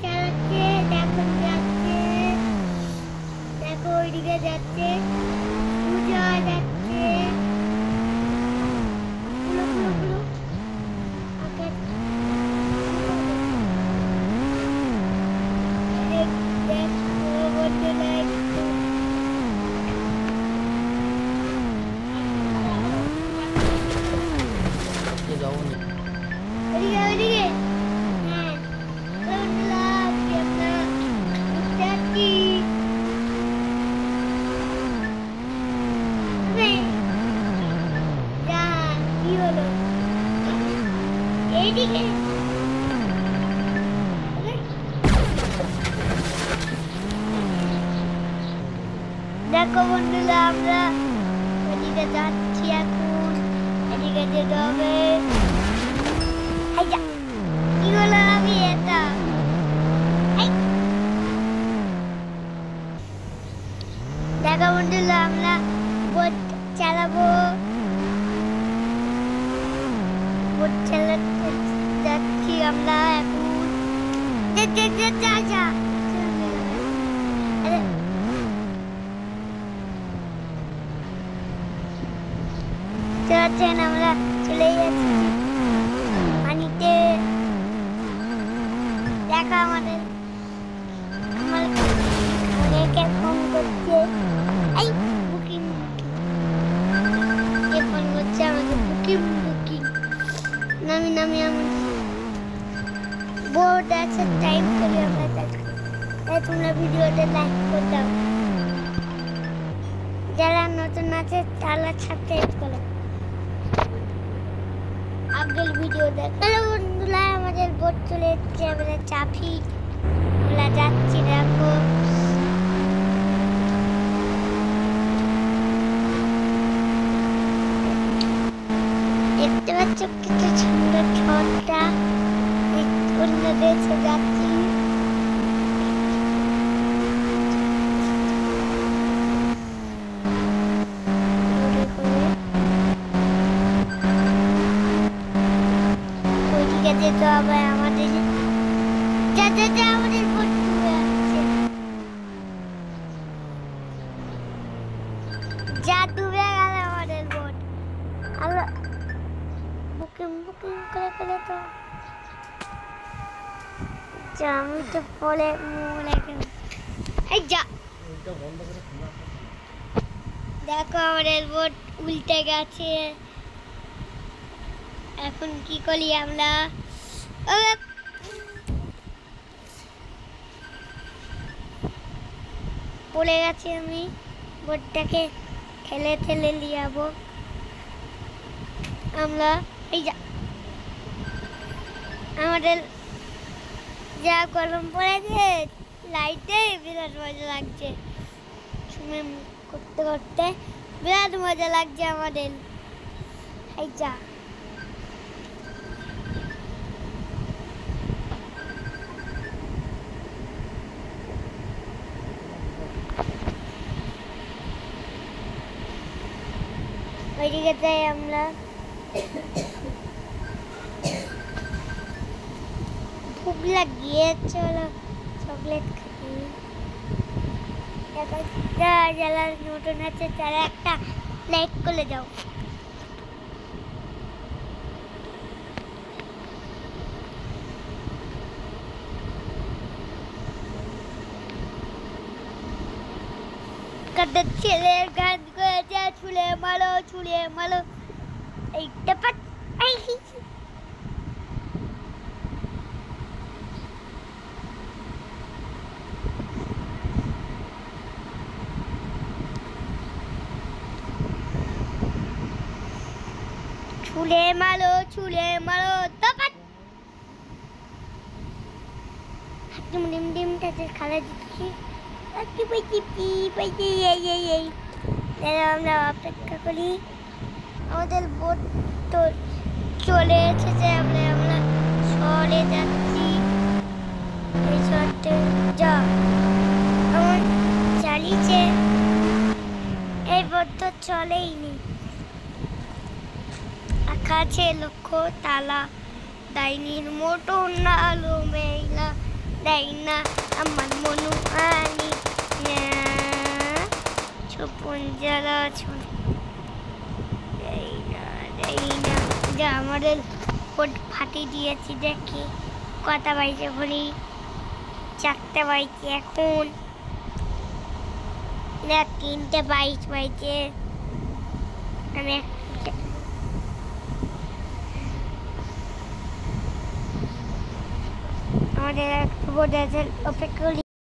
চালাচ্ছে, দেখো যাচ্ছে, দেখো ওইদিকে যাচ্ছে, পূজা যাচ্ছে, পুরো পুরো পুরো ওকে দেখো বন্ধুরা ওইদিকে ওইদিকে হ্যাঁ বন্ধুরা আমরা যাচ্ছি যা কি হলো এইদিকে দেখো বন্ধুরা আমরা এদিকে যাচ্ছি এখন এদিকে যেতে হবে কি হলো আমি এটা দেখো বন্ধুরা আমরা বোট চালাবো বোট চালাতে যাচ্ছি আমরা এখন যা যা চলছেন আমরা চলে যাচ্ছি পানিতে দেখা আমাদের অনেকে ফোন করছে এই বুকিং কে ফোন করছে আমাদের বুকিং নামি নামি আমার বোর্ড আছে টাইপ করি আমরা তাই তোমরা ভিডিওতে লাইক করে দাও যারা নতুন আছে তারা সাবস্ক্রাইব করো আগের ভিডিও দেখো হ্যালো বন্ধুরা আমাদের বোট চলে এসেছে আমরা চাপি আমরা যাচ্ছি দেখো দেখতে পাচ্ছ কত সুন্দর ছটা অন্য দেশে যাচ্ছি যেতে হবে আমাদের আমাদের বোট ডুবে যাচ্ছে যা ডুবে গেল আমাদের বোট আল্লাহ বুকিং করে তো যা আমি তো পরে মরে গেল এই যা দেখো আমাদের বোট উল্টে গেছে এখন কি করি আমরা পড়ে গেছি আমি বোটটাকে ঠেলে ঠেলে নিয়ে যাবো আমরা এই যা আমাদের যা গরম পড়েছে লাইটে বিরাট মজা লাগছে সুইমিং করতে করতে বিরাট মজা লাগছে আমাদের এই যা ওইদিকে যাই আমরা ভুক লাগিয়ে চলো চকলেট খাই যারা নতুন আছে তারা একটা লাইক করে যাও কত ছেলে গান করেছে ছুলে মারো এইটা পাট ছুলে মারো তো পাট ডিম তাদের খেলা দিচ্ছি আমরা অপেক্ষা করি আমাদের বোট তো চলে এসেছে আমরা শহরে যাচ্ছি এই শহরতে যা আমার চালিয়েছে এই বোট তো চলেই নি আকাশে লক্ষ্য তালা ডাইনির মোটর নালো মেলা দেয় না আমার মনু আনি না ছোপন জ্বালা দেয় না যা আমাদের কোট ফাটিয়ে দিয়েছি দেখি কটা বাইছে ঘড়ি 4টা বাইছে এখন না 3টে 22 বাইছে আমি আমাদের বোর্ড আছে অপেক্ষা করি